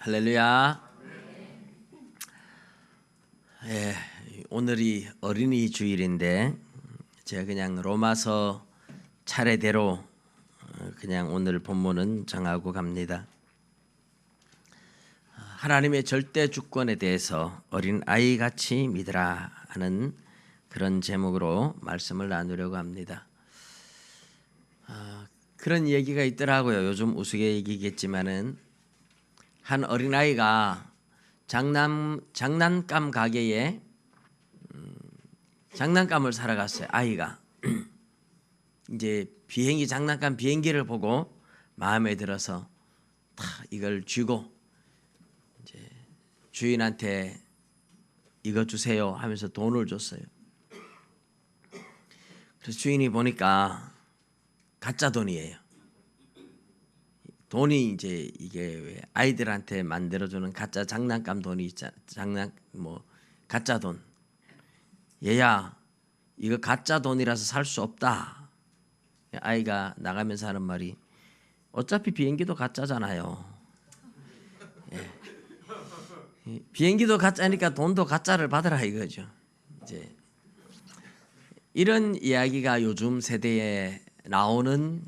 할렐루야. 예, 오늘이 어린이 주일인데 제가 그냥 로마서 차례대로 그냥 오늘 본문은 정하고 갑니다. 하나님의 절대 주권에 대해서 어린 아이 같이 믿으라 하는 그런 제목으로 말씀을 나누려고 합니다. 그런 얘기가 있더라고요. 요즘 우스갯얘기겠지만은 한 어린아이가 장난감 가게에 장난감을 사러 갔어요. 아이가 이제 장난감 비행기를 보고 마음에 들어서 이걸 쥐고 이제 주인한테 이거 주세요 하면서 돈을 줬어요. 그래서 주인이 보니까 가짜 돈이에요. 돈이 이제 이게 왜 아이들한테 만들어주는 가짜 장난감 돈이 있잖아. 가짜 돈. 얘야, 이거 가짜 돈이라서 살 수 없다. 아이가 나가면서 하는 말이 어차피 비행기도 가짜잖아요. 예. 비행기도 가짜니까 돈도 가짜를 받으라 이거죠. 이제 이런 이야기가 요즘 세대에 나오는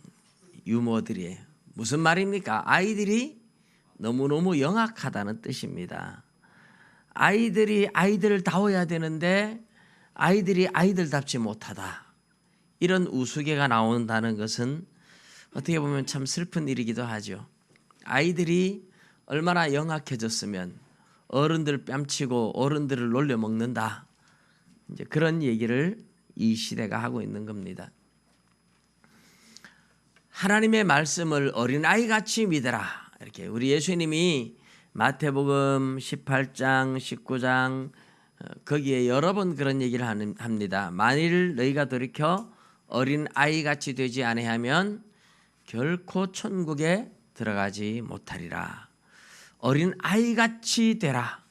유머들이에요. 무슨 말입니까? 아이들이 너무너무 영악하다는 뜻입니다. 아이들이 아이들다워야 되는데 아이들이 아이들답지 못하다. 이런 우스개가 나온다는 것은 어떻게 보면 참 슬픈 일이기도 하죠. 아이들이 얼마나 영악해졌으면 어른들 뺨치고 어른들을 놀려먹는다. 이제 그런 얘기를 이 시대가 하고 있는 겁니다. 하나님의 말씀을 어린아이같이 믿으라. 이렇게 우리 예수님이 마태복음 18장, 19장 거기에 여러 번 그런 얘기를 합니다. 만일 너희가 돌이켜 어린아이같이 되지 아니하면 결코 천국에 들어가지 못하리라. 어린아이같이 되라.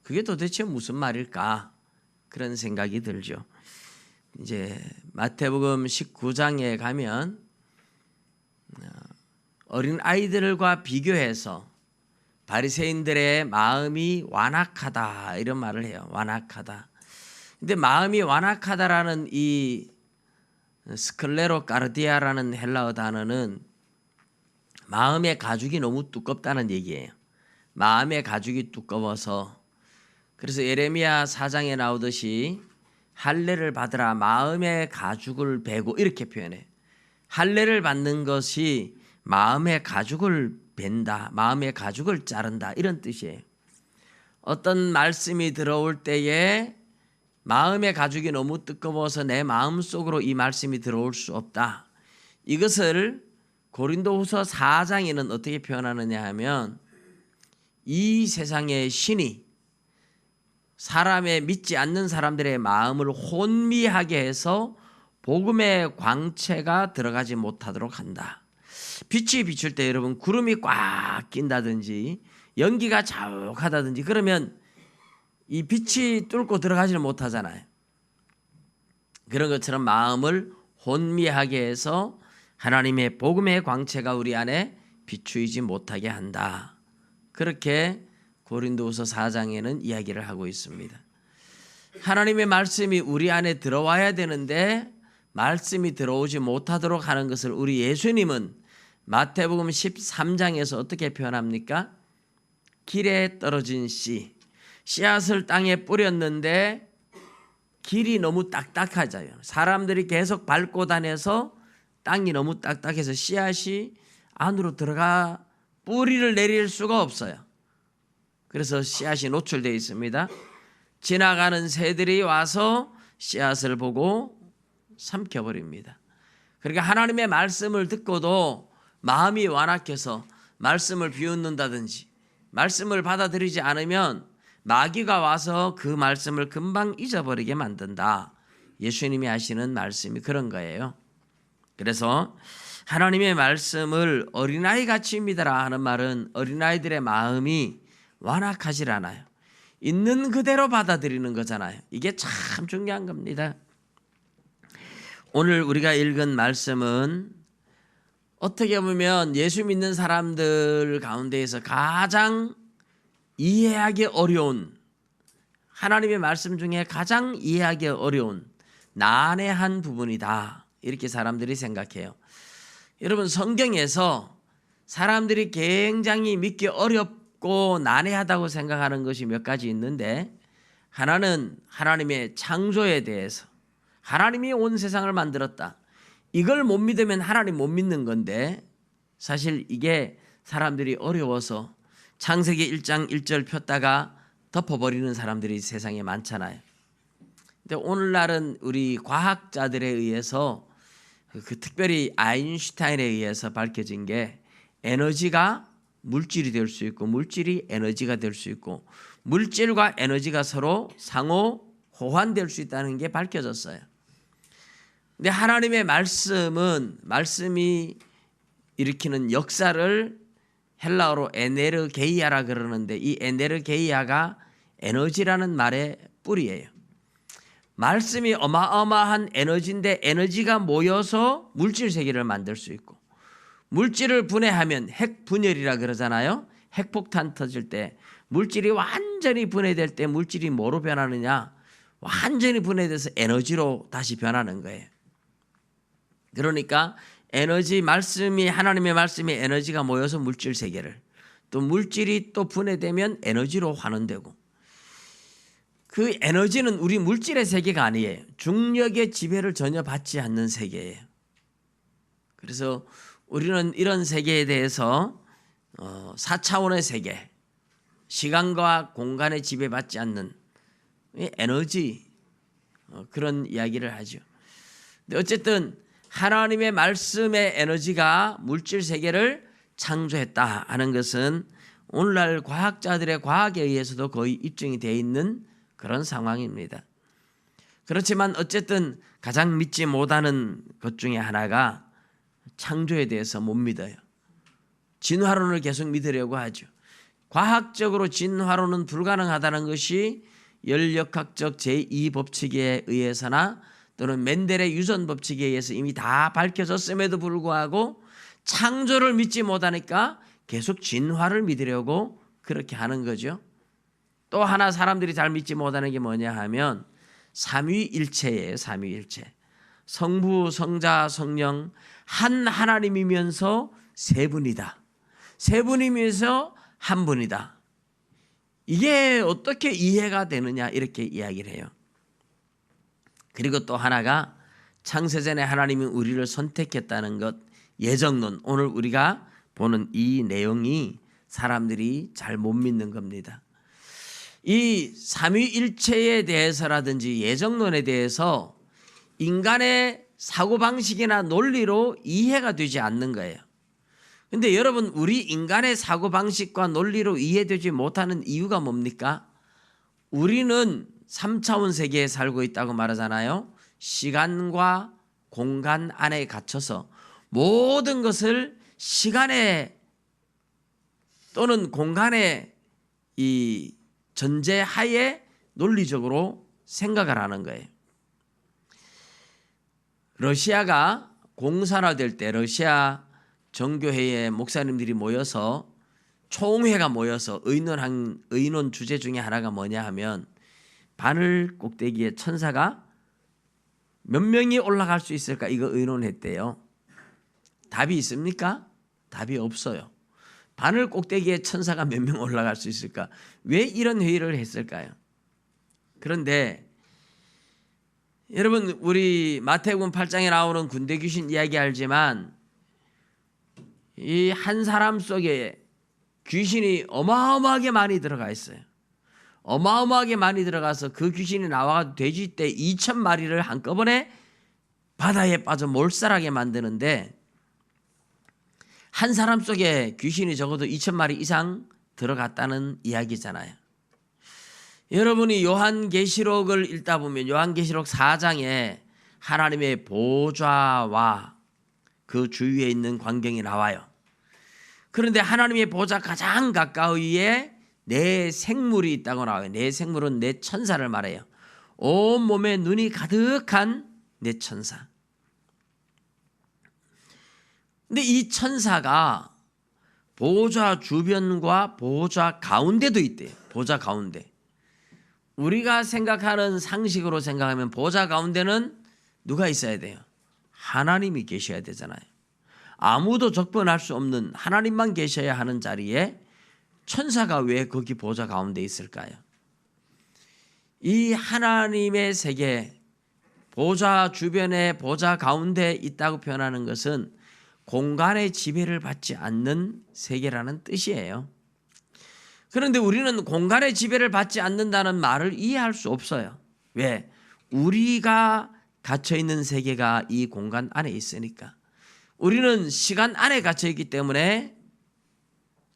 그게 도대체 무슨 말일까? 그런 생각이 들죠. 이제 마태복음 19장에 가면 어린 아이들과 비교해서 바리새인들의 마음이 완악하다 이런 말을 해요. 완악하다. 근데 마음이 완악하다라는 이 스클레로카르디아라는 헬라어 단어는 마음의 가죽이 너무 두껍다는 얘기예요. 마음의 가죽이 두꺼워서 그래서 예레미야 4장에 나오듯이 할례를 받으라 마음의 가죽을 베고 이렇게 표현해. 할례를 받는 것이 마음의 가죽을 벤다, 마음의 가죽을 자른다 이런 뜻이에요. 어떤 말씀이 들어올 때에 마음의 가죽이 너무 두꺼워서 내 마음속으로 이 말씀이 들어올 수 없다. 이것을 고린도후서 4장에는 어떻게 표현하느냐 하면 이 세상의 신이 사람의 믿지 않는 사람들의 마음을 혼미하게 해서 복음의 광채가 들어가지 못하도록 한다. 빛이 비출 때 여러분 구름이 꽉 낀다든지 연기가 자욱하다든지 그러면 이 빛이 뚫고 들어가지를 못하잖아요. 그런 것처럼 마음을 혼미하게 해서 하나님의 복음의 광채가 우리 안에 비추이지 못하게 한다. 그렇게 고린도후서 4장에는 이야기를 하고 있습니다. 하나님의 말씀이 우리 안에 들어와야 되는데 말씀이 들어오지 못하도록 하는 것을 우리 예수님은 마태복음 13장에서 어떻게 표현합니까? 길에 떨어진 씨앗을 땅에 뿌렸는데 길이 너무 딱딱하잖아요. 사람들이 계속 밟고 다녀서 땅이 너무 딱딱해서 씨앗이 안으로 들어가 뿌리를 내릴 수가 없어요. 그래서 씨앗이 노출되어 있습니다. 지나가는 새들이 와서 씨앗을 보고 삼켜버립니다. 그러니까 하나님의 말씀을 듣고도 마음이 완악해서 말씀을 비웃는다든지 말씀을 받아들이지 않으면 마귀가 와서 그 말씀을 금방 잊어버리게 만든다. 예수님이 하시는 말씀이 그런 거예요. 그래서 하나님의 말씀을 어린아이같이 믿어라 하는 말은 어린아이들의 마음이 완악하질 않아요. 있는 그대로 받아들이는 거잖아요. 이게 참 중요한 겁니다. 오늘 우리가 읽은 말씀은 어떻게 보면 예수 믿는 사람들 가운데에서 가장 이해하기 어려운, 하나님의 말씀 중에 가장 이해하기 어려운 난해한 부분이다, 이렇게 사람들이 생각해요. 여러분, 성경에서 사람들이 굉장히 믿기 어렵고 난해하다고 생각하는 것이 몇 가지 있는데, 하나는 하나님의 창조에 대해서, 하나님이 온 세상을 만들었다, 이걸 못 믿으면 하나님 못 믿는 건데, 사실 이게 사람들이 어려워서 창세기 1장 1절 폈다가 덮어버리는 사람들이 세상에 많잖아요. 근데 오늘날은 우리 과학자들에 의해서, 특별히 아인슈타인에 의해서 밝혀진 게, 에너지가 물질이 될 수 있고 물질이 에너지가 될 수 있고 물질과 에너지가 서로 상호 호환될 수 있다는 게 밝혀졌어요. 근데 하나님의 말씀은, 말씀이 일으키는 역사를 헬라어로 에네르게이아라 그러는데, 이 에네르게이아가 에너지라는 말의 뿌리예요. 말씀이 어마어마한 에너지인데, 에너지가 모여서 물질 세계를 만들 수 있고, 물질을 분해하면 핵분열이라 그러잖아요. 핵폭탄 터질 때 물질이 완전히 분해될 때 물질이 뭐로 변하느냐, 완전히 분해돼서 에너지로 다시 변하는 거예요. 그러니까 에너지, 말씀이, 하나님의 말씀이 에너지가 모여서 물질 세계를, 또 물질이 또 분해되면 에너지로 환원되고, 그 에너지는 우리 물질의 세계가 아니에요. 중력의 지배를 전혀 받지 않는 세계예요. 그래서 우리는 이런 세계에 대해서 4차원의 세계, 시간과 공간의 지배받지 않는 에너지, 그런 이야기를 하죠. 근데 어쨌든 하나님의 말씀의 에너지가 물질 세계를 창조했다 하는 것은 오늘날 과학자들의 과학에 의해서도 거의 입증이 되어 있는 그런 상황입니다. 그렇지만 어쨌든 가장 믿지 못하는 것 중에 하나가 창조에 대해서 못 믿어요. 진화론을 계속 믿으려고 하죠. 과학적으로 진화론은 불가능하다는 것이 열역학적 제2법칙에 의해서나 또는 멘델의 유전 법칙에 의해서 이미 다 밝혀졌음에도 불구하고 창조를 믿지 못하니까 계속 진화를 믿으려고 그렇게 하는 거죠. 또 하나 사람들이 잘 믿지 못하는 게 뭐냐 하면 삼위일체예요. 삼위일체. 성부, 성자, 성령 한 하나님이면서 세 분이다. 세 분이면서 한 분이다. 이게 어떻게 이해가 되느냐, 이렇게 이야기를 해요. 그리고 또 하나가 창세전에 하나님이 우리를 선택했다는 것, 예정론. 오늘 우리가 보는 이 내용이 사람들이 잘 못 믿는 겁니다. 이 삼위일체에 대해서라든지 예정론에 대해서 인간의 사고방식이나 논리로 이해가 되지 않는 거예요. 근데 여러분, 우리 인간의 사고방식과 논리로 이해되지 못하는 이유가 뭡니까? 우리는 3차원 세계에 살고 있다고 말하잖아요. 시간과 공간 안에 갇혀서 모든 것을 시간에 또는 공간의 이 전제하에 논리적으로 생각을 하는 거예요. 러시아가 공산화될 때 러시아 정교회의 목사님들이 모여서 총회가 모여서 의논 주제 중에 하나가 뭐냐 하면, 바늘 꼭대기에 천사가 몇 명이 올라갈 수 있을까, 이거 의논했대요. 답이 있습니까? 답이 없어요. 바늘 꼭대기에 천사가 몇 명 올라갈 수 있을까? 왜 이런 회의를 했을까요? 그런데 여러분, 우리 마태복음 8장에 나오는 군대 귀신 이야기 알지만, 이 한 사람 속에 귀신이 어마어마하게 많이 들어가 있어요. 어마어마하게 많이 들어가서 그 귀신이 나와서 돼지떼 2,000마리를 한꺼번에 바다에 빠져 몰살하게 만드는데, 한 사람 속에 귀신이 적어도 2,000마리 이상 들어갔다는 이야기잖아요. 여러분이 요한계시록을 읽다 보면 요한계시록 4장에 하나님의 보좌와 그 주위에 있는 광경이 나와요. 그런데 하나님의 보좌 가장 가까이에 네 생물이 있다고 나와요. 네 생물은 네 천사를 말해요. 온 몸에 눈이 가득한 네 천사. 근데 이 천사가 보좌 주변과 보좌 가운데도 있대요. 보좌 가운데. 우리가 생각하는 상식으로 생각하면 보좌 가운데는 누가 있어야 돼요? 하나님이 계셔야 되잖아요. 아무도 접근할 수 없는 하나님만 계셔야 하는 자리에 천사가 왜 거기 보좌 가운데 있을까요? 이 하나님의 세계, 보좌 주변에 보좌 가운데 있다고 표현하는 것은 공간의 지배를 받지 않는 세계라는 뜻이에요. 그런데 우리는 공간의 지배를 받지 않는다는 말을 이해할 수 없어요. 왜? 우리가 갇혀있는 세계가 이 공간 안에 있으니까. 우리는 시간 안에 갇혀있기 때문에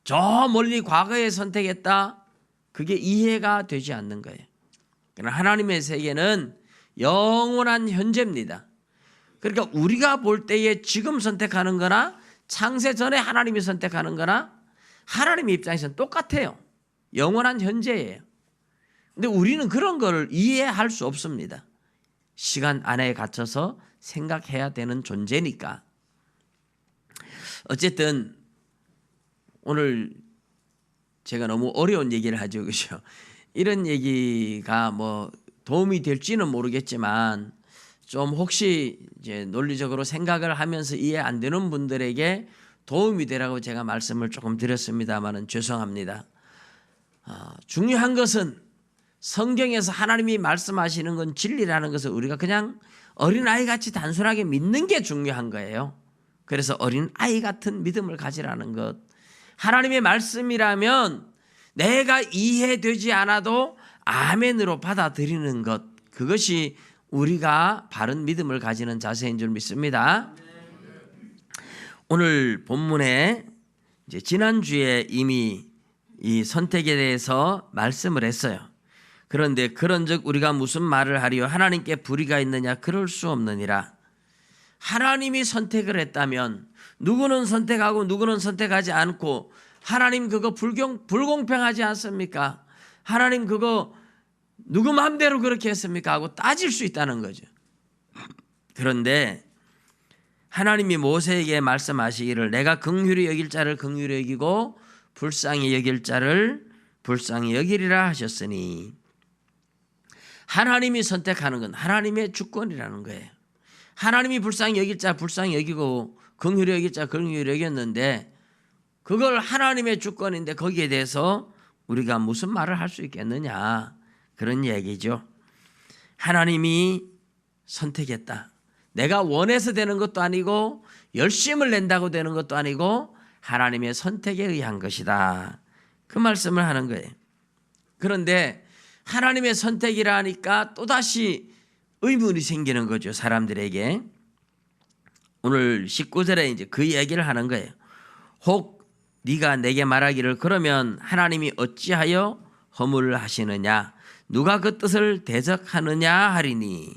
저 멀리 과거에 선택했다, 그게 이해가 되지 않는 거예요. 그러나 하나님의 세계는 영원한 현재입니다. 그러니까 우리가 볼 때에 지금 선택하는 거나 창세 전에 하나님이 선택하는 거나 하나님의 입장에서는 똑같아요. 영원한 현재예요. 근데 우리는 그런 걸 이해할 수 없습니다. 시간 안에 갇혀서 생각해야 되는 존재니까. 어쨌든 오늘 제가 너무 어려운 얘기를 하죠, 그죠? 이런 얘기가 뭐 도움이 될지는 모르겠지만 좀 혹시 이제 논리적으로 생각을 하면서 이해 안 되는 분들에게 도움이 되라고 제가 말씀을 조금 드렸습니다만은 죄송합니다. 중요한 것은 성경에서 하나님이 말씀하시는 건 진리라는 것을 우리가 그냥 어린아이 같이 단순하게 믿는 게 중요한 거예요. 그래서 어린아이 같은 믿음을 가지라는 것. 하나님의 말씀이라면 내가 이해되지 않아도 아멘으로 받아들이는 것. 그것이 우리가 바른 믿음을 가지는 자세인 줄 믿습니다. 오늘 본문에 이제 지난주에 이미 이 선택에 대해서 말씀을 했어요. 그런데 그런즉 우리가 무슨 말을 하리요? 하나님께 불의가 있느냐? 그럴 수 없느니라. 하나님이 선택을 했다면 누구는 선택하고 누구는 선택하지 않고 하나님 그거 불공평하지 않습니까? 하나님 그거 누구 마음대로 그렇게 했습니까? 하고 따질 수 있다는 거죠. 그런데 하나님이 모세에게 말씀하시기를 내가 긍휼히 여길 자를 긍휼히 여기고 불쌍히 여길 자를 불쌍히 여기리라 하셨으니 하나님이 선택하는 건 하나님의 주권이라는 거예요. 하나님이 불쌍히 여길 자 불쌍히 여기고 긍휼히 여길 자 긍휼히 여겼는데 그걸 하나님의 주권인데 거기에 대해서 우리가 무슨 말을 할 수 있겠느냐, 그런 얘기죠. 하나님이 선택했다. 내가 원해서 되는 것도 아니고 열심을 낸다고 되는 것도 아니고 하나님의 선택에 의한 것이다. 그 말씀을 하는 거예요. 그런데 하나님의 선택이라 하니까 또다시 의문이 생기는 거죠, 사람들에게. 오늘 19절에 이제 그 얘기를 하는 거예요. 혹 네가 내게 말하기를 그러면 하나님이 어찌하여 허물을 하시느냐? 누가 그 뜻을 대적하느냐 하리니.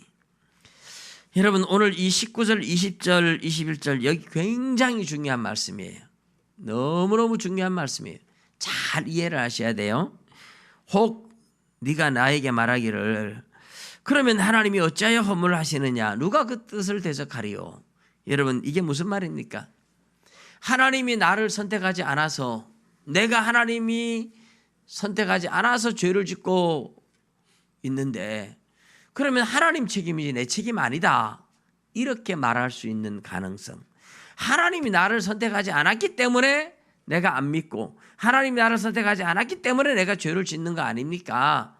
여러분 오늘 이 19절, 20절, 21절 여기 굉장히 중요한 말씀이에요. 너무너무 중요한 말씀이에요. 잘 이해를 하셔야 돼요. 혹 네가 나에게 말하기를 그러면 하나님이 어찌하여 허물을 하시느냐? 누가 그 뜻을 대적하리요? 여러분 이게 무슨 말입니까? 하나님이 나를 선택하지 않아서, 내가 하나님이 선택하지 않아서 죄를 짓고 있는데 그러면 하나님 책임이지 내 책임 아니다, 이렇게 말할 수 있는 가능성. 하나님이 나를 선택하지 않았기 때문에 내가 안 믿고 하나님이 나를 선택하지 않았기 때문에 내가 죄를 짓는 거 아닙니까?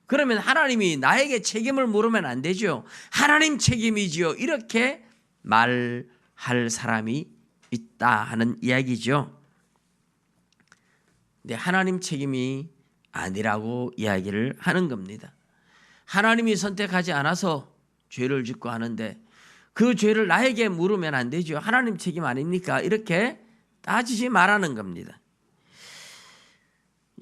그러면 하나님이 나에게 책임을 물으면 안 되죠. 하나님 책임이지요, 이렇게 말할 사람이 있다 하는 이야기죠. 근데 하나님 책임이 아니라고 이야기를 하는 겁니다. 하나님이 선택하지 않아서 죄를 짓고 하는데 그 죄를 나에게 물으면 안 되죠. 하나님 책임 아닙니까? 이렇게 따지지 말라는 겁니다.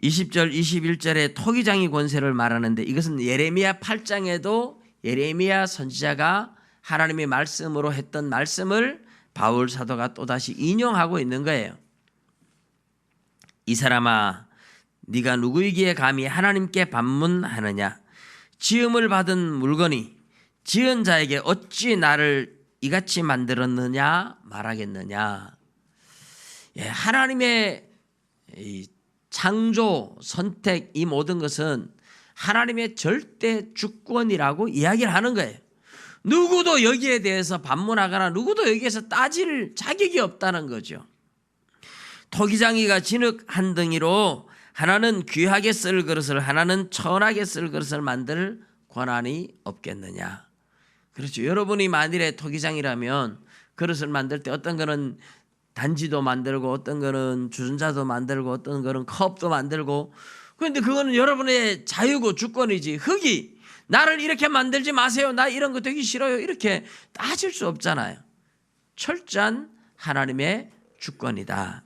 20절 21절에 토기장이 권세를 말하는데 이것은 예레미야 8장에도 예레미야 선지자가 하나님의 말씀으로 했던 말씀을 바울 사도가 또다시 인용하고 있는 거예요. 이 사람아 네가 누구이기에 감히 하나님께 반문하느냐? 지음을 받은 물건이 지은 자에게 어찌 나를 이같이 만들었느냐 말하겠느냐. 하나님의 이 창조, 선택, 이 모든 것은 하나님의 절대 주권이라고 이야기를 하는 거예요. 누구도 여기에 대해서 반문하거나 누구도 여기에서 따질 자격이 없다는 거죠. 토기장이가 진흙 한 덩이로 하나는 귀하게 쓸 그릇을 하나는 천하게 쓸 그릇을 만들 권한이 없겠느냐. 그렇죠. 여러분이 만일에 토기장이라면 그릇을 만들 때 어떤 거는 단지도 만들고 어떤 거는 주전자도 만들고 어떤 거는 컵도 만들고, 그런데 그거는 여러분의 자유고 주권이지, 흙이 나를 이렇게 만들지 마세요, 나 이런 거 되기 싫어요, 이렇게 따질 수 없잖아요. 철저한 하나님의 주권이다.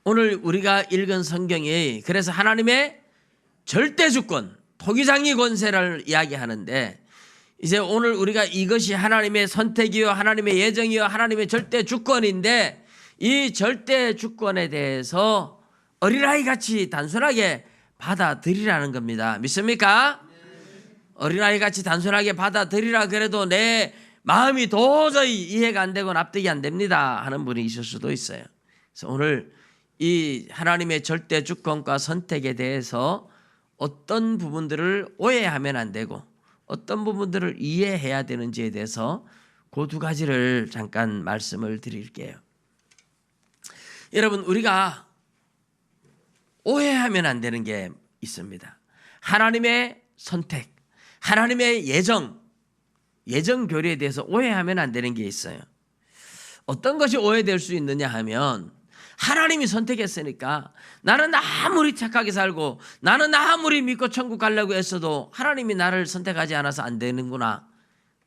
오늘 우리가 읽은 성경이 그래서 하나님의 절대 주권, 토기장이 권세를 이야기하는데, 이제 오늘 우리가 이것이 하나님의 선택이요 하나님의 예정이요 하나님의 절대 주권인데, 이 절대 주권에 대해서 어린아이같이 단순하게 받아들이라는 겁니다. 믿습니까? 어린아이같이 단순하게 받아들이라 그래도 내 마음이 도저히 이해가 안 되고 납득이 안 됩니다 하는 분이 있을 수도 있어요. 그래서 오늘 이 하나님의 절대 주권과 선택에 대해서 어떤 부분들을 오해하면 안 되고 어떤 부분들을 이해해야 되는지에 대해서 그 두 가지를 잠깐 말씀을 드릴게요. 여러분, 우리가 오해하면 안 되는 게 있습니다. 하나님의 선택, 하나님의 예정 교리에 대해서 오해하면 안 되는 게 있어요. 어떤 것이 오해될 수 있느냐 하면, 하나님이 선택했으니까 나는 아무리 착하게 살고 나는 아무리 믿고 천국 가려고 했어도 하나님이 나를 선택하지 않아서 안 되는구나,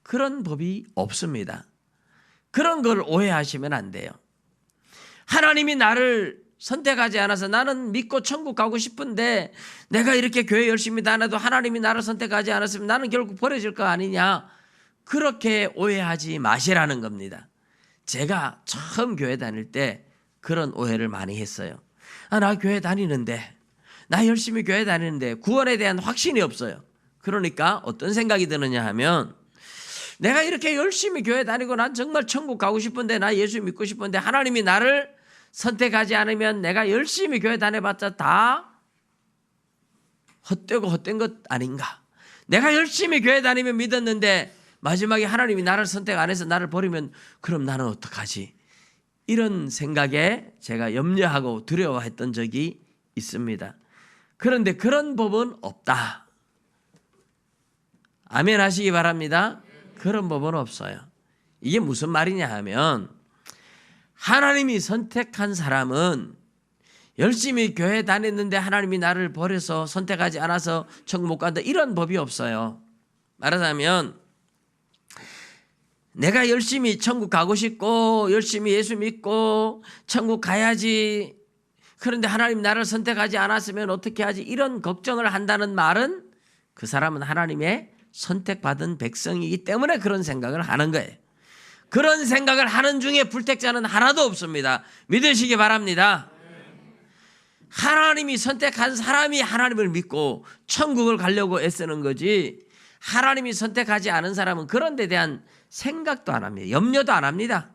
그런 법이 없습니다. 그런 걸 오해하시면 안 돼요. 하나님이 나를 선택하지 않아서 나는 믿고 천국 가고 싶은데 내가 이렇게 교회 열심히 다녀도 하나님이 나를 선택하지 않았으면 나는 결국 버려질 거 아니냐, 그렇게 오해하지 마시라는 겁니다. 제가 처음 교회 다닐 때 그런 오해를 많이 했어요. 나 교회 다니는데, 나 열심히 교회 다니는데 구원에 대한 확신이 없어요. 그러니까 어떤 생각이 드느냐 하면, 내가 이렇게 열심히 교회 다니고 난 정말 천국 가고 싶은데, 나 예수 믿고 싶은데 하나님이 나를 선택하지 않으면 내가 열심히 교회 다녀봤자 다 헛되고 헛된 것 아닌가. 내가 열심히 교회 다니면 믿었는데 마지막에 하나님이 나를 선택 안 해서 나를 버리면 그럼 나는 어떡하지? 이런 생각에 제가 염려하고 두려워했던 적이 있습니다. 그런데 그런 법은 없다. 아멘 하시기 바랍니다. 그런 법은 없어요. 이게 무슨 말이냐 하면, 하나님이 선택한 사람은 열심히 교회 다녔는데 하나님이 나를 버려서 선택하지 않아서 천국 못 간다, 이런 법이 없어요. 말하자면 내가 열심히 천국 가고 싶고 열심히 예수 믿고 천국 가야지, 그런데 하나님 나를 선택하지 않았으면 어떻게 하지, 이런 걱정을 한다는 말은 그 사람은 하나님의 선택받은 백성이기 때문에 그런 생각을 하는 거예요. 그런 생각을 하는 중에 불택자는 하나도 없습니다. 믿으시기 바랍니다. 하나님이 선택한 사람이 하나님을 믿고 천국을 가려고 애쓰는 거지, 하나님이 선택하지 않은 사람은 그런 데 대한 생각도 안 합니다. 염려도 안 합니다.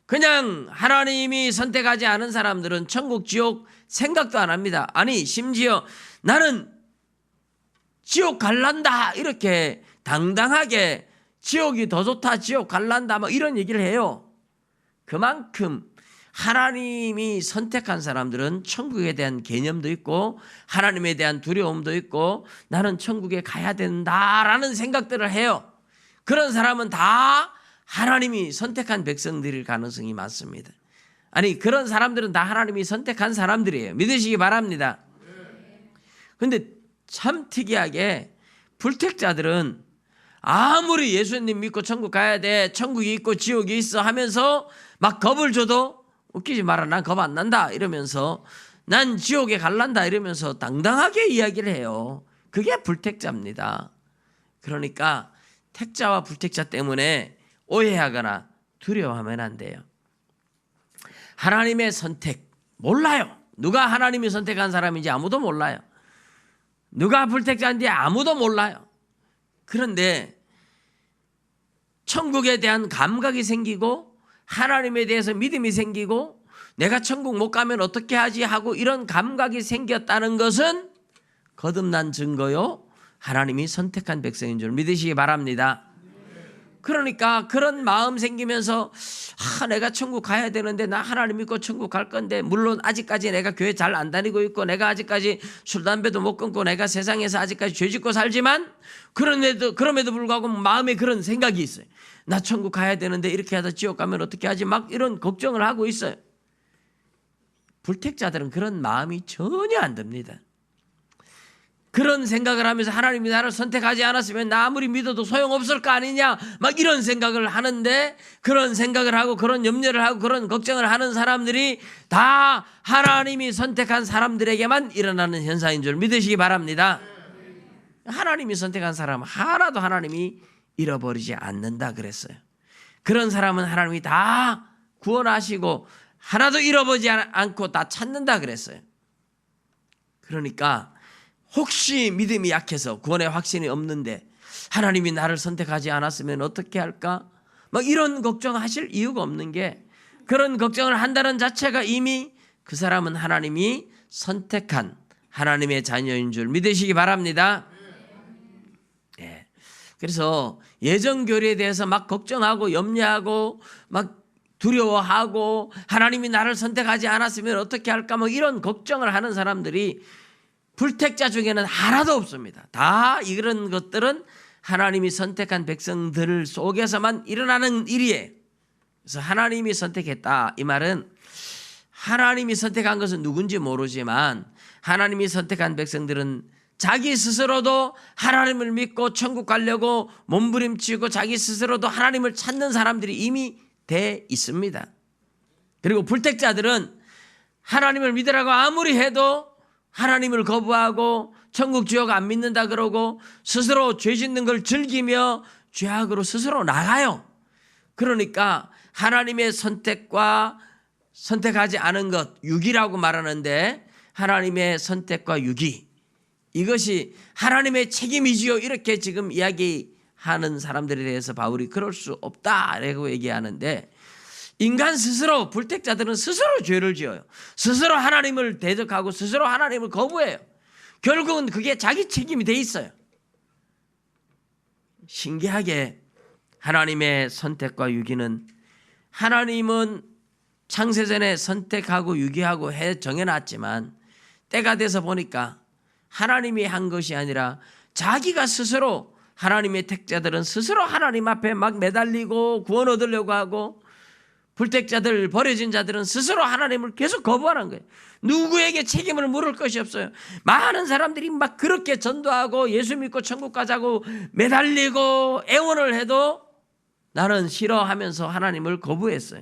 그냥 하나님이 선택하지 않은 사람들은 천국 지옥 생각도 안 합니다. 아니, 심지어 나는 지옥 갈란다 이렇게 당당하게 지옥이 더 좋다, 지옥 갈란다, 뭐 이런 얘기를 해요. 그만큼 하나님이 선택한 사람들은 천국에 대한 개념도 있고 하나님에 대한 두려움도 있고 나는 천국에 가야 된다라는 생각들을 해요. 그런 사람은 다 하나님이 선택한 백성들일 가능성이 많습니다. 아니, 그런 사람들은 다 하나님이 선택한 사람들이에요. 믿으시기 바랍니다. 그런데 참 특이하게 불택자들은 아무리 예수님 믿고 천국 가야 돼, 천국이 있고 지옥이 있어 하면서 막 겁을 줘도 웃기지 마라, 난 겁 안 난다 이러면서, 난 지옥에 갈란다 이러면서 당당하게 이야기를 해요. 그게 불택자입니다. 그러니까 택자와 불택자 때문에 오해하거나 두려워하면 안 돼요. 하나님의 선택 몰라요. 누가 하나님이 선택한 사람인지 아무도 몰라요. 누가 불택자인지 아무도 몰라요. 그런데 천국에 대한 감각이 생기고 하나님에 대해서 믿음이 생기고 내가 천국 못 가면 어떻게 하지 하고 이런 감각이 생겼다는 것은 거듭난 증거요 하나님이 선택한 백성인 줄 믿으시기 바랍니다. 그러니까 그런 마음 생기면서 내가 천국 가야 되는데 나 하나님 믿고 천국 갈 건데, 물론 아직까지 내가 교회 잘 안 다니고 있고 내가 아직까지 술 담배도 못 끊고 내가 세상에서 아직까지 죄 짓고 살지만 그럼에도 불구하고 마음에 그런 생각이 있어요. 나 천국 가야 되는데 이렇게 하다 지옥 가면 어떻게 하지, 막 이런 걱정을 하고 있어요. 불택자들은 그런 마음이 전혀 안 듭니다. 그런 생각을 하면서 하나님이 나를 선택하지 않았으면 나 아무리 믿어도 소용없을 거 아니냐 막 이런 생각을 하는데, 그런 생각을 하고 그런 염려를 하고 그런 걱정을 하는 사람들이 다 하나님이 선택한 사람들에게만 일어나는 현상인 줄 믿으시기 바랍니다. 하나님이 선택한 사람은 하나도 하나님이 잃어버리지 않는다 그랬어요. 그런 사람은 하나님이 다 구원하시고 하나도 잃어버리지 않고 다 찾는다 그랬어요. 그러니까 혹시 믿음이 약해서 구원의 확신이 없는데 하나님이 나를 선택하지 않았으면 어떻게 할까? 막 이런 걱정하실 이유가 없는 게, 그런 걱정을 한다는 자체가 이미 그 사람은 하나님이 선택한 하나님의 자녀인 줄 믿으시기 바랍니다. 예. 그래서 예정교리에 대해서 막 걱정하고 염려하고 막 두려워하고 하나님이 나를 선택하지 않았으면 어떻게 할까 뭐 이런 걱정을 하는 사람들이 불택자 중에는 하나도 없습니다. 다 이런 것들은 하나님이 선택한 백성들 속에서만 일어나는 일이에요. 그래서 하나님이 선택했다 이 말은 하나님이 선택한 것은 누군지 모르지만 하나님이 선택한 백성들은 자기 스스로도 하나님을 믿고 천국 가려고 몸부림치고 자기 스스로도 하나님을 찾는 사람들이 이미 돼 있습니다. 그리고 불택자들은 하나님을 믿으라고 아무리 해도 하나님을 거부하고 천국 지옥 안 믿는다 그러고 스스로 죄 짓는 걸 즐기며 죄악으로 스스로 나가요. 그러니까 하나님의 선택과 선택하지 않은 것, 유기라고 말하는데 하나님의 선택과 유기, 이것이 하나님의 책임이지요 이렇게 지금 이야기하는 사람들에 대해서 바울이 그럴 수 없다라고 얘기하는데, 인간 스스로, 불택자들은 스스로 죄를 지어요. 스스로 하나님을 대적하고 스스로 하나님을 거부해요. 결국은 그게 자기 책임이 돼 있어요. 신기하게 하나님의 선택과 유기는, 하나님은 창세전에 선택하고 유기하고 해 정해놨지만 때가 돼서 보니까 하나님이 한 것이 아니라 자기가 스스로, 하나님의 택자들은 스스로 하나님 앞에 막 매달리고 구원 얻으려고 하고, 불택자들, 버려진 자들은 스스로 하나님을 계속 거부하는 거예요. 누구에게 책임을 물을 것이 없어요. 많은 사람들이 막 그렇게 전도하고 예수 믿고 천국 가자고 매달리고 애원을 해도 나는 싫어하면서 하나님을 거부했어요.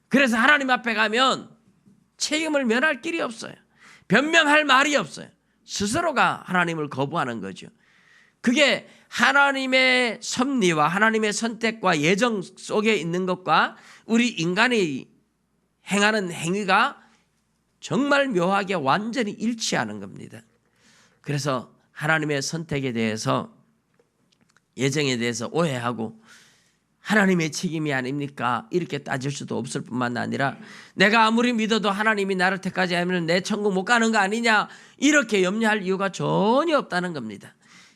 그래서 하나님 앞에 가면 책임을 면할 길이 없어요. 변명할 말이 없어요. 스스로가 하나님을 거부하는 거죠. 그게 하나님의 섭리와 하나님의 선택과 예정 속에 있는 것과 우리 인간이 행하는 행위가 정말 묘하게 완전히 일치하는 겁니다. 그래서 하나님의 선택에 대해서, 예정에 대해서 오해하고 하나님의 책임이 아닙니까? 이렇게 따질 수도 없을 뿐만 아니라 내가 아무리 믿어도 하나님이 나를 택하지 않으면 내 천국 못 가는 거 아니냐 이렇게 염려할 이유가 전혀 없다는 겁니다.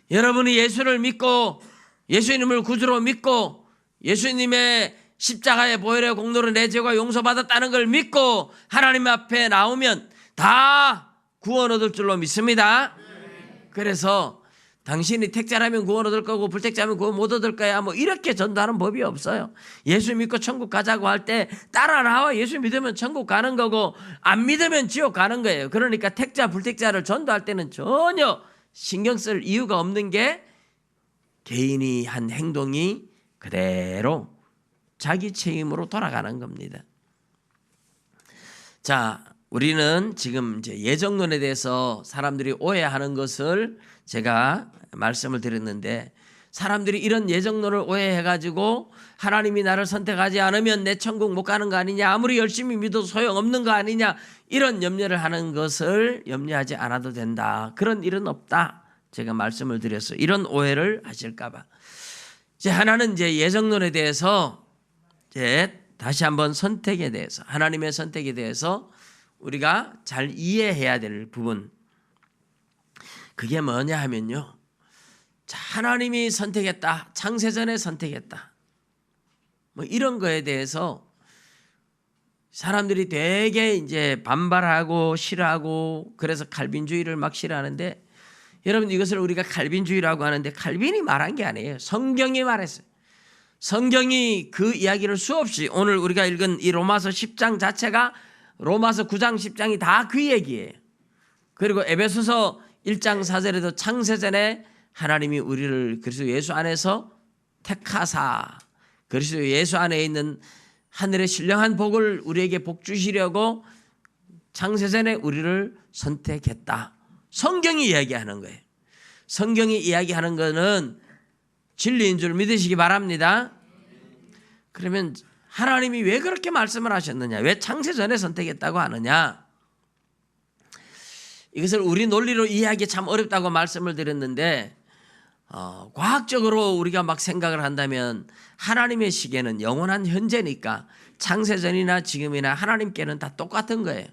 여러분이 예수를 믿고 예수님을 구주로 믿고 예수님의 십자가의 보혈의 공로로 내 죄가 용서받았다는 걸 믿고 하나님 앞에 나오면 다 구원 얻을 줄로 믿습니다. 그래서 당신이 택자라면 구원 얻을 거고 불택자면 구원 못 얻을 거야 뭐 이렇게 전도하는 법이 없어요. 예수 믿고 천국 가자고 할 때 따라 나와. 예수 믿으면 천국 가는 거고 안 믿으면 지옥 가는 거예요. 그러니까 택자 불택자를 전도할 때는 전혀 신경 쓸 이유가 없는 게, 개인이 한 행동이 그대로 자기 책임으로 돌아가는 겁니다. 자, 우리는 지금 이제 예정론에 대해서 사람들이 오해하는 것을 제가 말씀을 드렸는데, 사람들이 이런 예정론을 오해해가지고 하나님이 나를 선택하지 않으면 내 천국 못 가는 거 아니냐, 아무리 열심히 믿어도 소용없는 거 아니냐, 이런 염려를 하는 것을 염려하지 않아도 된다. 그런 일은 없다. 제가 말씀을 드렸어요. 이런 오해를 하실까 봐. 이제 하나는 이제 예정론에 대해서 이제 다시 한번 선택에 대해서, 하나님의 선택에 대해서 우리가 잘 이해해야 될 부분, 그게 뭐냐 하면요, 자, 하나님이 선택했다, 창세전에 선택했다, 뭐 이런 거에 대해서 사람들이 되게 이제 반발하고 싫어하고, 그래서 칼빈주의를 막 싫어하는데, 여러분 이것을 우리가 칼빈주의라고 하는데 칼빈이 말한 게 아니에요. 성경이 말했어요. 성경이 그 이야기를 수없이, 오늘 우리가 읽은 이 로마서 10장 자체가, 로마서 9장 10장이 다 그 얘기예요. 그리고 에베소서 1장 4절에도 창세전에 하나님이 우리를 그리스도 예수 안에서 택하사, 그리스도 예수 안에 있는 하늘의 신령한 복을 우리에게 복 주시려고 창세전에 우리를 선택했다. 성경이 이야기하는 거예요. 성경이 이야기하는 거는 진리인 줄 믿으시기 바랍니다. 그러면 하나님이 왜 그렇게 말씀을 하셨느냐, 왜 창세전에 선택했다고 하느냐, 이것을 우리 논리로 이해하기 참 어렵다고 말씀을 드렸는데, 과학적으로 우리가 막 생각을 한다면 하나님의 시계는 영원한 현재니까 창세전이나 지금이나 하나님께는 다 똑같은 거예요.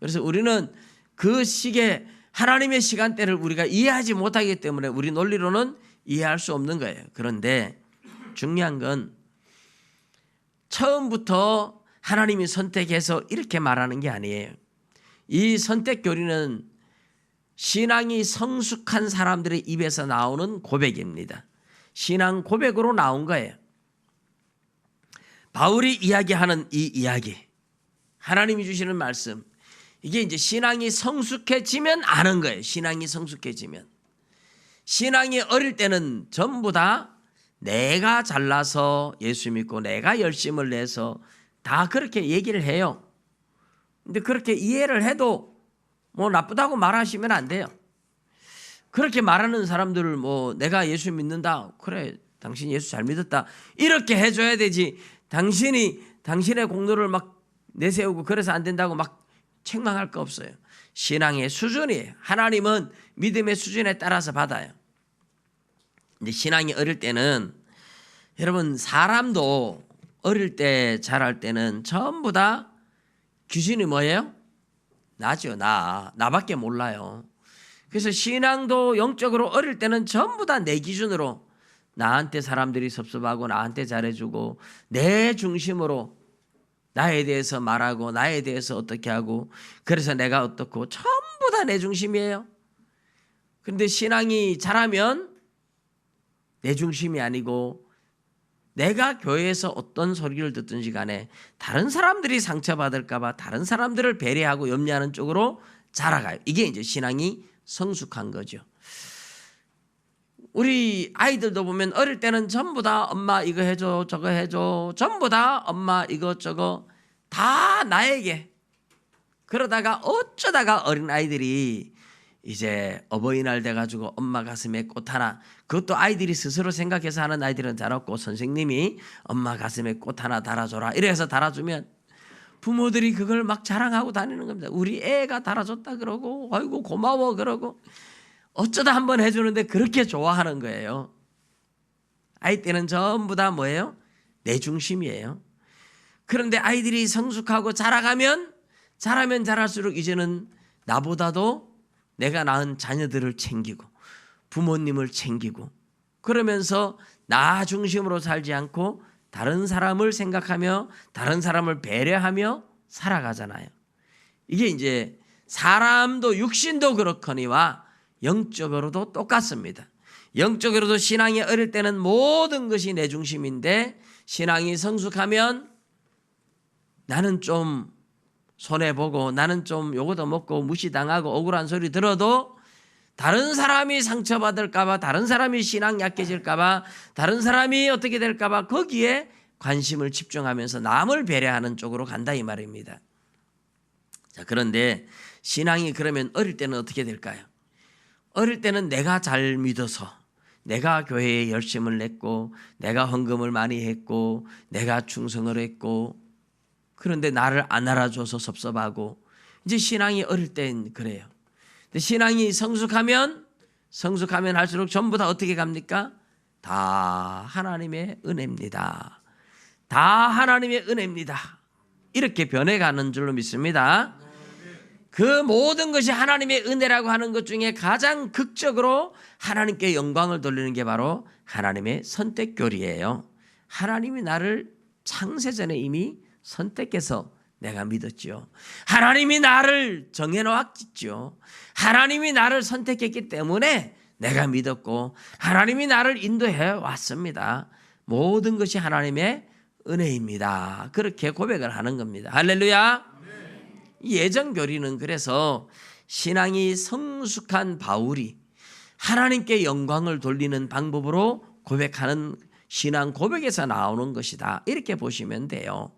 그래서 우리는 그 시계, 하나님의 시간대를 우리가 이해하지 못하기 때문에 우리 논리로는 이해할 수 없는 거예요. 그런데 중요한 건 처음부터 하나님이 선택해서 이렇게 말하는 게 아니에요. 이 선택 교리는 신앙이 성숙한 사람들의 입에서 나오는 고백입니다. 신앙 고백으로 나온 거예요. 바울이 이야기하는 이 이야기, 하나님이 주시는 말씀, 이게 이제 신앙이 성숙해지면 아는 거예요. 신앙이 성숙해지면. 신앙이 어릴 때는 전부 다 내가 잘나서 예수 믿고 내가 열심을 내서 다 그렇게 얘기를 해요. 근데 그렇게 이해를 해도 뭐 나쁘다고 말하시면 안 돼요. 그렇게 말하는 사람들을 뭐 내가 예수 믿는다, 그래 당신 예수 잘 믿었다, 이렇게 해줘야 되지, 당신이 당신의 공로를 막 내세우고 그래서 안 된다고 막 책망할 거 없어요. 신앙의 수준이에요. 하나님은 믿음의 수준에 따라서 받아요. 근데 신앙이 어릴 때는, 여러분 사람도 어릴 때 자랄 때는 전부 다 기준이 뭐예요? 나죠. 나밖에 몰라요. 그래서 신앙도 영적으로 어릴 때는 전부 다 내 기준으로, 나한테 사람들이 섭섭하고 나한테 잘해주고 내 중심으로 나에 대해서 말하고 나에 대해서 어떻게 하고, 그래서 내가 어떻고, 전부 다 내 중심이에요. 그런데 신앙이 자라면 내 중심이 아니고, 내가 교회에서 어떤 소리를 듣든지 간에 다른 사람들이 상처받을까 봐 다른 사람들을 배려하고 염려하는 쪽으로 자라가요. 이게 이제 신앙이 성숙한 거죠. 우리 아이들도 보면 어릴 때는 전부 다 엄마 이거 해줘 저거 해줘, 전부 다 엄마 이거 저거 다 나에게. 그러다가 어쩌다가 어린 아이들이 이제 어버이날 돼가지고 엄마 가슴에 꽃 하나, 그것도 아이들이 스스로 생각해서 하는 아이들은 잘 없고, 선생님이 엄마 가슴에 꽃 하나 달아줘라 이래서 달아주면 부모들이 그걸 막 자랑하고 다니는 겁니다. 우리 애가 달아줬다 그러고, 아이고 고마워 그러고, 어쩌다 한번 해주는데 그렇게 좋아하는 거예요. 아이 때는 전부 다 뭐예요? 내 중심이에요. 그런데 아이들이 성숙하고 자라면 자랄수록 이제는 나보다도 내가 낳은 자녀들을 챙기고 부모님을 챙기고, 그러면서 나 중심으로 살지 않고 다른 사람을 생각하며 다른 사람을 배려하며 살아가잖아요. 이게 이제 사람도 육신도 그렇거니와 영적으로도 똑같습니다. 영적으로도 신앙이 어릴 때는 모든 것이 내 중심인데, 신앙이 성숙하면 나는 좀 손해보고, 나는 좀 요거도 먹고 무시당하고 억울한 소리 들어도 다른 사람이 상처받을까봐, 다른 사람이 신앙 약해질까봐, 다른 사람이 어떻게 될까봐 거기에 관심을 집중하면서 남을 배려하는 쪽으로 간다 이 말입니다. 자, 그런데 신앙이 그러면 어릴 때는 어떻게 될까요? 어릴 때는 내가 잘 믿어서, 내가 교회에 열심을 냈고, 내가 헌금을 많이 했고, 내가 충성을 했고, 그런데 나를 안 알아줘서 섭섭하고, 이제 신앙이 어릴 땐 그래요. 근데 신앙이 성숙하면 할수록 전부 다 어떻게 갑니까? 다 하나님의 은혜입니다. 다 하나님의 은혜입니다. 이렇게 변해가는 줄로 믿습니다. 그 모든 것이 하나님의 은혜라고 하는 것 중에 가장 극적으로 하나님께 영광을 돌리는 게 바로 하나님의 선택교리예요. 하나님이 나를 창세전에 이미 선택해서 내가 믿었죠. 하나님이 나를 정해놓았죠. 하나님이 나를 선택했기 때문에 내가 믿었고 하나님이 나를 인도해 왔습니다. 모든 것이 하나님의 은혜입니다. 그렇게 고백을 하는 겁니다. 할렐루야. 예전 교리는 그래서 신앙이 성숙한 바울이 하나님께 영광을 돌리는 방법으로 고백하는 신앙 고백에서 나오는 것이다. 이렇게 보시면 돼요.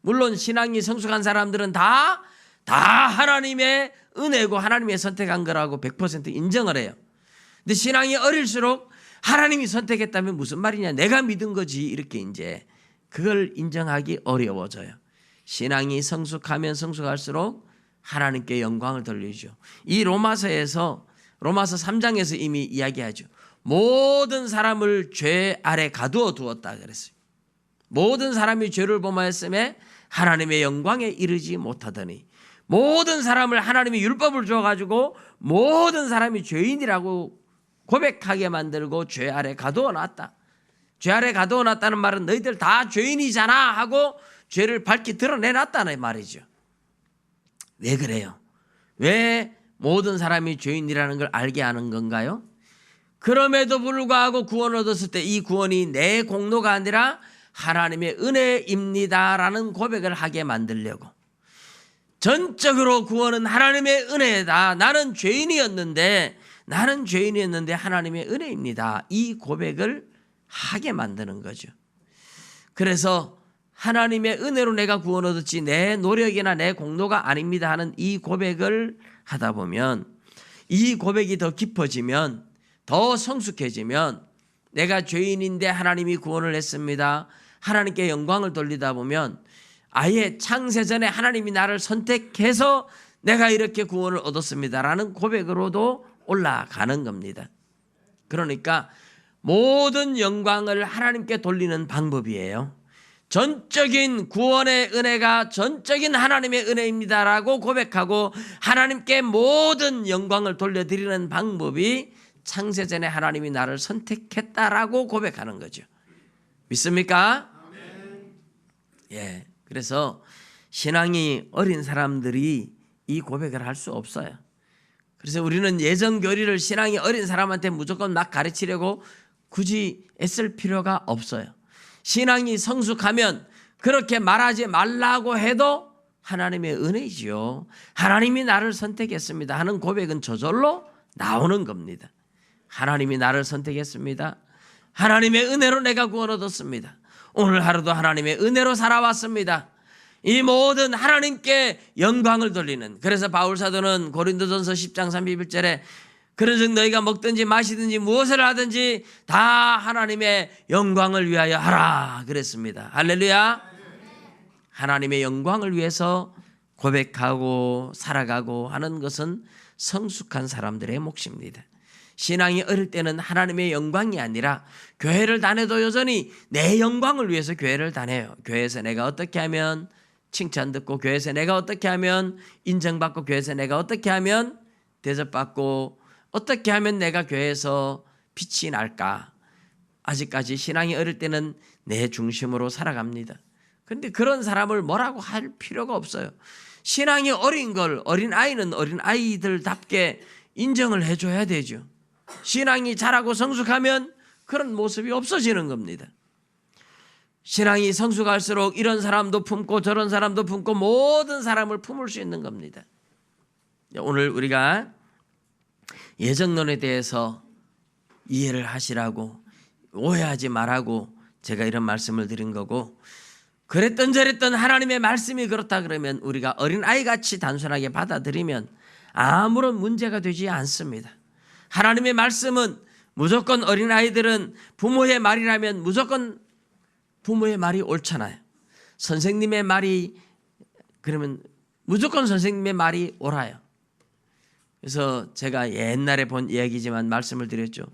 물론 신앙이 성숙한 사람들은 다 하나님의 은혜고 하나님의 선택한 거라고 100% 인정을 해요. 근데 신앙이 어릴수록 하나님이 선택했다면 무슨 말이냐? 내가 믿은 거지. 이렇게 이제 그걸 인정하기 어려워져요. 신앙이 성숙하면 성숙할수록 하나님께 영광을 돌리죠. 이 로마서 3장에서 이미 이야기하죠. 모든 사람을 죄 아래 가두어 두었다 그랬어요. 모든 사람이 죄를 범하였음에 하나님의 영광에 이르지 못하더니 모든 사람을 하나님이 율법을 줘가지고 모든 사람이 죄인이라고 고백하게 만들고 죄 아래 가두어 놨다. 죄 아래 가두어 놨다는 말은 너희들 다 죄인이잖아 하고 죄를 밝히 드러내놨다는 말이죠. 왜 그래요? 왜 모든 사람이 죄인이라는 걸 알게 하는 건가요? 그럼에도 불구하고 구원을 얻었을 때 이 구원이 내 공로가 아니라 하나님의 은혜입니다라는 고백을 하게 만들려고. 전적으로 구원은 하나님의 은혜다. 나는 죄인이었는데 하나님의 은혜입니다. 이 고백을 하게 만드는 거죠. 그래서 하나님의 은혜로 내가 구원 얻었지 내 노력이나 내 공로가 아닙니다 하는 이 고백을 하다 보면 이 고백이 더 깊어지면 더 성숙해지면 내가 죄인인데 하나님이 구원을 했습니다. 하나님께 영광을 돌리다 보면 아예 창세전에 하나님이 나를 선택해서 내가 이렇게 구원을 얻었습니다라는 고백으로도 올라가는 겁니다. 그러니까 모든 영광을 하나님께 돌리는 방법이에요. 전적인 구원의 은혜가 전적인 하나님의 은혜입니다라고 고백하고 하나님께 모든 영광을 돌려드리는 방법이 창세전에 하나님이 나를 선택했다라고 고백하는 거죠. 믿습니까? 예. 그래서 신앙이 어린 사람들이 이 고백을 할 수 없어요. 그래서 우리는 예전 교리를 신앙이 어린 사람한테 무조건 막 가르치려고 굳이 애쓸 필요가 없어요. 신앙이 성숙하면 그렇게 말하지 말라고 해도 하나님의 은혜지요. 하나님이 나를 선택했습니다 하는 고백은 저절로 나오는 겁니다. 하나님이 나를 선택했습니다. 하나님의 은혜로 내가 구원 얻었습니다. 오늘 하루도 하나님의 은혜로 살아왔습니다. 이 모든 하나님께 영광을 돌리는, 그래서 바울 사도는 고린도전서 10장 31절에 그런즉 너희가 먹든지 마시든지 무엇을 하든지 다 하나님의 영광을 위하여 하라 그랬습니다. 할렐루야. 하나님의 영광을 위해서 고백하고 살아가고 하는 것은 성숙한 사람들의 몫입니다. 신앙이 어릴 때는 하나님의 영광이 아니라 교회를 다녀도 여전히 내 영광을 위해서 교회를 다녀요. 교회에서 내가 어떻게 하면 칭찬 듣고, 교회에서 내가 어떻게 하면 인정받고, 교회에서 내가 어떻게 하면 대접받고, 어떻게 하면 내가 교회에서 빛이 날까. 아직까지 신앙이 어릴 때는 내 중심으로 살아갑니다. 그런데 그런 사람을 뭐라고 할 필요가 없어요. 신앙이 어린 걸 어린아이는 어린아이들답게 인정을 해줘야 되죠. 신앙이 자라고 성숙하면 그런 모습이 없어지는 겁니다. 신앙이 성숙할수록 이런 사람도 품고 저런 사람도 품고 모든 사람을 품을 수 있는 겁니다. 오늘 우리가 예정론에 대해서 이해를 하시라고, 오해하지 말라고 제가 이런 말씀을 드린 거고, 그랬던 저랬던 하나님의 말씀이 그렇다 그러면 우리가 어린아이같이 단순하게 받아들이면 아무런 문제가 되지 않습니다. 하나님의 말씀은 무조건 어린아이들은 부모의 말이라면 무조건 부모의 말이 옳잖아요. 선생님의 말이 그러면 무조건 선생님의 말이 옳아요. 그래서 제가 옛날에 본 이야기지만 말씀을 드렸죠.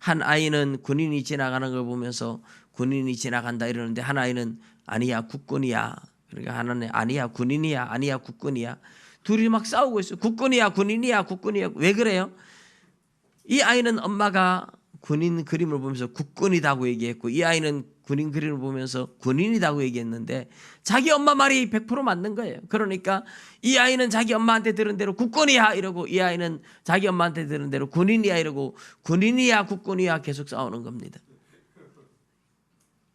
한 아이는 군인이 지나가는 걸 보면서 군인이 지나간다 이러는데 한 아이는 아니야 국군이야. 그러니까 하나는 아니야 군인이야, 아니야 국군이야. 둘이 막 싸우고 있어요. 국군이야 국군이야. 왜 그래요? 이 아이는 엄마가 군인 그림을 보면서 국군이다고 얘기했고 이 아이는 군인 그림을 보면서 군인이다고 얘기했는데 자기 엄마 말이 100% 맞는 거예요. 그러니까 이 아이는 자기 엄마한테 들은 대로 국군이야 이러고 이 아이는 자기 엄마한테 들은 대로 군인이야 이러고 군인이야 국군이야 계속 싸우는 겁니다.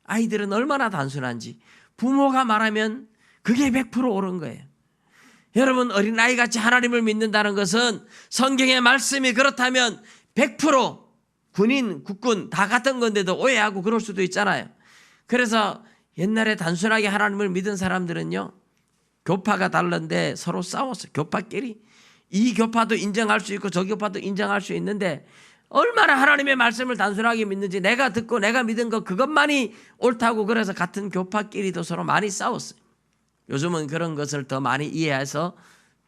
아이들은 얼마나 단순한지 부모가 말하면 그게 100% 옳은 거예요. 여러분 어린아이같이 하나님을 믿는다는 것은 성경의 말씀이 그렇다면 100% 군인, 국군 다 같은 건데도 오해하고 그럴 수도 있잖아요. 그래서 옛날에 단순하게 하나님을 믿은 사람들은요. 교파가 다른데 서로 싸웠어요. 교파끼리. 이 교파도 인정할 수 있고 저 교파도 인정할 수 있는데 얼마나 하나님의 말씀을 단순하게 믿는지 내가 듣고 내가 믿은 것 그것만이 옳다고 그래서 같은 교파끼리도 서로 많이 싸웠어요. 요즘은 그런 것을 더 많이 이해해서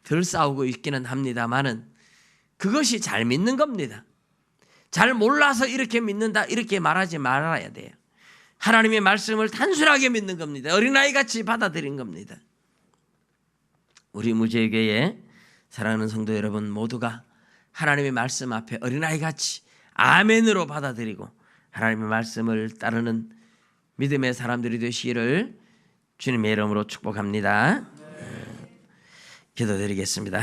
덜 싸우고 있기는 합니다만은 그것이 잘 믿는 겁니다. 잘 몰라서 이렇게 믿는다 이렇게 말하지 말아야 돼요. 하나님의 말씀을 단순하게 믿는 겁니다. 어린아이같이 받아들인 겁니다. 우리 무지개교회 사랑하는 성도 여러분 모두가 하나님의 말씀 앞에 어린아이같이 아멘으로 받아들이고 하나님의 말씀을 따르는 믿음의 사람들이 되시기를 주님의 이름으로 축복합니다. 기도드리겠습니다.